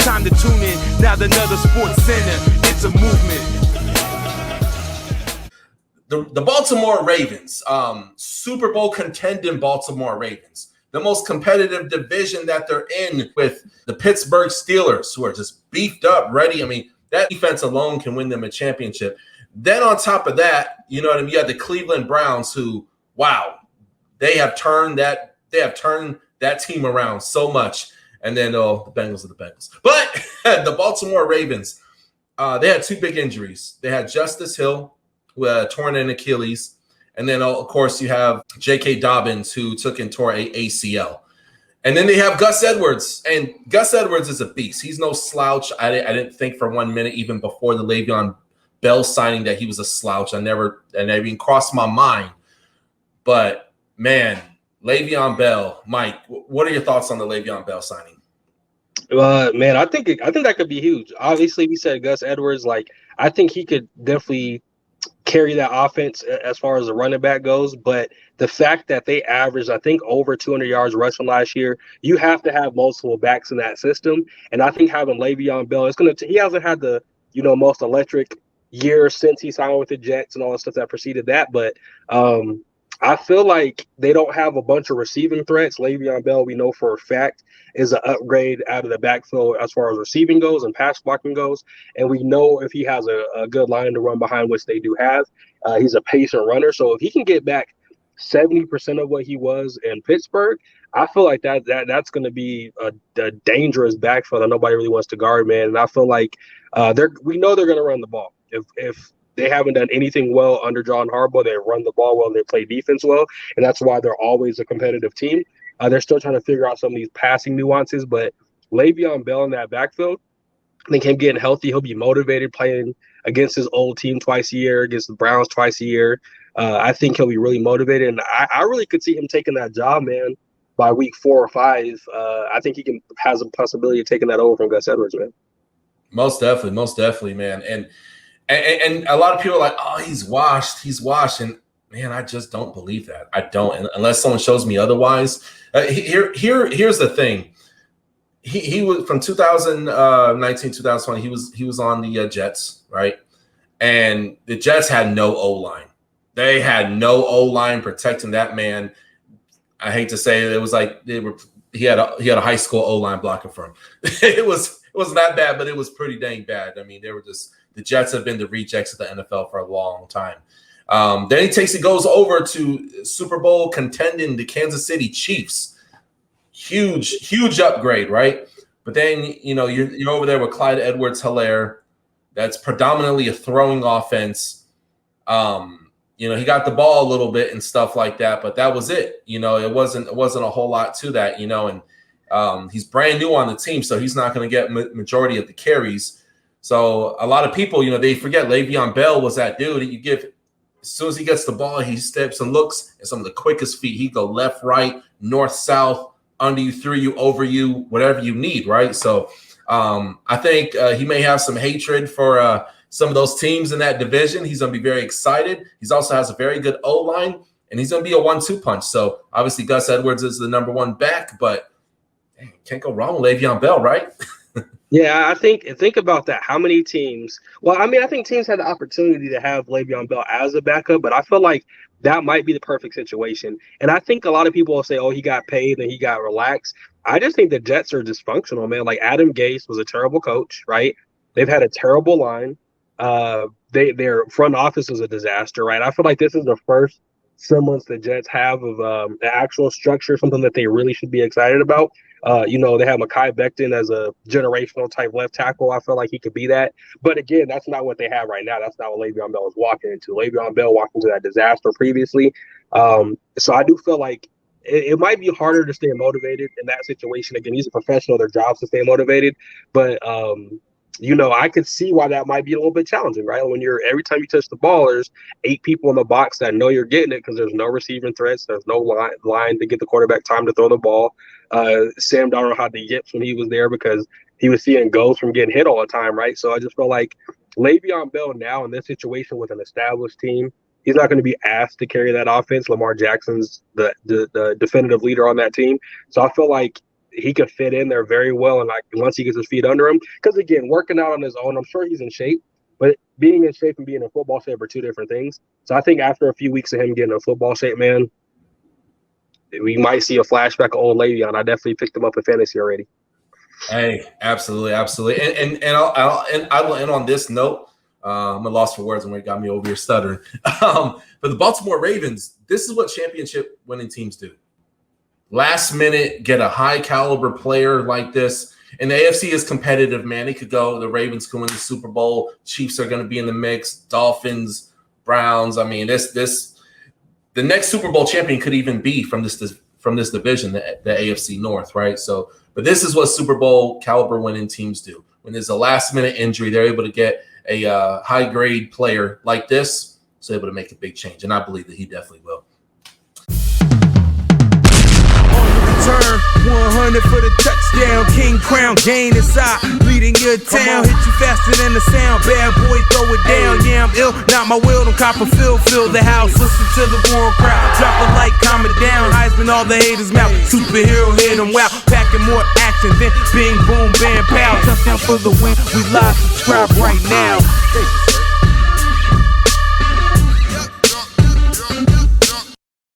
time to tune in. Now another Sports Center, it's a movement. The Baltimore Ravens, Super Bowl contending Baltimore Ravens, the most competitive division that they're in with the Pittsburgh Steelers, who are just beefed up, ready. I mean, that defense alone can win them a championship. Then on top of that, you know what I mean, you have the Cleveland Browns, who, wow, they have turned that team around so much. And then the Bengals are the Bengals. But the Baltimore Ravens, they had two big injuries. They had Justice Hill, who torn an Achilles. And then, of course, you have J.K. Dobbins, who took and tore a ACL. And then they have Gus Edwards. And Gus Edwards is a beast. He's no slouch. I didn't think for 1 minute, even before the Le'Veon Bell signing, that he was a slouch. That never even crossed my mind. But, man, Le'Veon Bell, Mike, what are your thoughts on the Le'Veon Bell signing? Man, I think that could be huge. Obviously, we said Gus Edwards. Like, I think he could definitely carry that offense as far as the running back goes. But the fact that they averaged, I think, over 200 yards rushing last year, you have to have multiple backs in that system. And I think having Le'Veon Bell, he hasn't had the most electric year since he signed with the Jets and all the stuff that preceded that. But I feel like they don't have a bunch of receiving threats. Le'Veon Bell, we know for a fact, is an upgrade out of the backfield as far as receiving goes and pass blocking goes. And we know if he has a good line to run behind, which they do have, he's a patient runner. So if he can get back 70% of what he was in Pittsburgh, I feel like that's going to be a dangerous backfield that nobody really wants to guard, man. And I feel like we know they're going to run the ball. If they haven't done anything well under John Harbaugh, they run the ball well and they play defense well, and that's why they're always a competitive team. They're still trying to figure out some of these passing nuances, but Le'Veon Bell in that backfield, I think him getting healthy, he'll be motivated playing against his old team twice a year, against the Browns twice a year. I think he'll be really motivated, and I really could see him taking that job, man, by week 4 or 5. I think he has a possibility of taking that over from Gus Edwards, man. Most definitely, man. And a lot of people are like, oh, he's washed. And, man, I just don't believe that. I don't, unless someone shows me otherwise. Here's the thing. He was from 2019, 2020. He was on the Jets, right? And the Jets had no O-line. They had no O-line protecting that man. I hate to say it was like he had a high school O-line blocking for him. It wasn't that bad, but it was pretty dang bad. I mean, the Jets have been the rejects of the NFL for a long time. Then he goes over to Super Bowl contending the Kansas City Chiefs. Huge upgrade, right? But then, you're over there with Clyde Edwards-Helaire. That's predominantly a throwing offense. He got the ball a little bit and stuff like that, but that was it. It wasn't a whole lot to that, and he's brand new on the team, so he's not going to get majority of the carries. So a lot of people, they forget Le'Veon Bell was that dude that you give as soon as he gets the ball, he steps and looks at some of the quickest feet. He go left, right, north, south, under you, through you, over you, whatever you need, right? So I think he may have some hatred for some of those teams in that division. He's going to be very excited. He also has a very good O-line, and he's going to be a 1-2 punch. So obviously Gus Edwards is the number one back, but can't go wrong with Le'Veon Bell, right? Yeah, I think about that. How many teams? Well, I mean, I think teams had the opportunity to have Le'Veon Bell as a backup, but I feel like that might be the perfect situation. And I think a lot of people will say, oh, he got paid and he got relaxed. I just think the Jets are dysfunctional, man. Like Adam Gase was a terrible coach, right? They've had a terrible line. Their front office was a disaster, right? I feel like this is the first semblance the Jets have of the actual structure, something that they really should be excited about. They have Mekhi Becton as a generational type left tackle. I feel like he could be that. But again, that's not what they have right now. That's not what Le'Veon Bell is walking into. Le'Veon Bell walked into that disaster previously. So I do feel like it might be harder to stay motivated in that situation. Again, he's a professional. Their job's to stay motivated. But, I could see why that might be a little bit challenging, right? When every time you touch the ball, there's 8 people in the box that know you're getting it because there's no receiving threats. There's no line to get the quarterback time to throw the ball. Sam Darnold had the yips when he was there because he was seeing goals from getting hit all the time, right? So I just feel like Le'Veon Bell now in this situation with an established team, he's not going to be asked to carry that offense. Lamar Jackson's the definitive leader on that team. So I feel like he could fit in there very well. And like once he gets his feet under him, because again, working out on his own, I'm sure he's in shape, but being in shape and being in football shape are two different things. So I think after a few weeks of him getting in football shape, man, we might see a flashback of old Le'Veon. I definitely picked him up in fantasy already. Hey, absolutely. And I will end on this note. I'm a loss for words when it got me over here stuttering. But the Baltimore Ravens, this is what championship winning teams do. Last minute, get a high caliber player like this. And the AFC is competitive, man. It could go. The Ravens can win the Super Bowl. Chiefs are going to be in the mix. Dolphins, Browns. I mean, the next Super Bowl champion could even be from this division, the AFC North, right? So, but this is what Super Bowl caliber winning teams do. When there's a last minute injury, they're able to get a high grade player like this, so able to make a big change. And I believe that he definitely will. Turn 100 for the touchdown, king crown, gain inside, leading your town, hit you faster than the sound, bad boy throw it down, yeah I'm ill, not my will, don't copper fill the house, listen to the roaring crowd, drop a light, calm it down, Heisman all the haters mouth, superhero hit them wow, packing more action than bing boom bam pow, touchdown for the win, we live, subscribe right now.